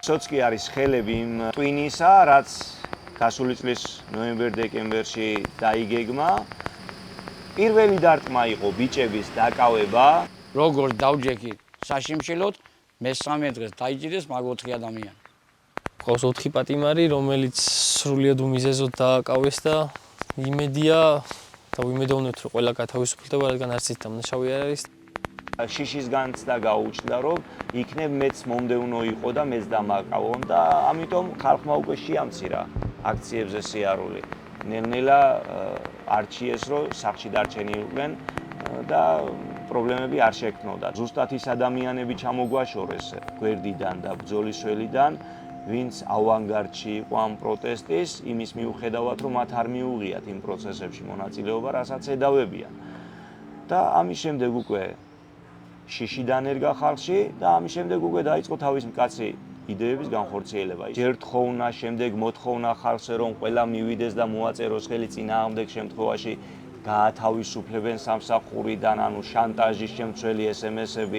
სოც კი არის ხელები იმ ტვინისა, რაც გასული წლის ნოემბერ-დეკემბერში დაიგეგმა. პირველი დარტყმა იყო ბიჭების დაკავება. Როგორც დავჯექი საშიმშილოდ, მესამე დღეს დაიჭირეს მაგ 4 ადამიანი. ყავს 4 პატიმარი, რომელიც სრულიად უმიზეზოდ დააკავეს და იმედია და ვიმედოვნებთ, რომ ყველა გათავისუფლდება, რადგან არც ის დამნაშავე არ არის. შიშის განცდა გაუჩნდა, რომ იქნებ მეც მომდევნო იყო და მეც დამაკავონ და ამიტომ ხალხმა უკვე შეამცირა აქციებზე სიარული. ნელ-ნელა არჩიეს, რომ სახლში დარჩენილიყვნენ და პრობლემები არ შექმნოდა. ზუსტად ის ადამიანები ჩამოგვაშორეს გვერდიდან და ბრძოლის ველიდან, ვინც ავანგარდში იყო ამ პროტესტის, იმის მიუხედავად, რომ მათ არ მიუღიათ იმ პროცესებში მონაწილეობა, რასაც ედავებიან. და ამის შემდეგ უკვე შიში დანერგა ხალხში და ამის შემდეგ უკვე დაიწყო თავის მკაცრი იდეების განხორციელება. ჯერ თხოვნა, შემდეგ მოთხოვნა ხალხს, რომ ყველა მივიდეს და მოაწეროს ხელი წინააღმდეგ შემთხვევაში გაათავისუფლებენ სამსახურიდან, ანუ შანტაჟის შემცველი SMS-ები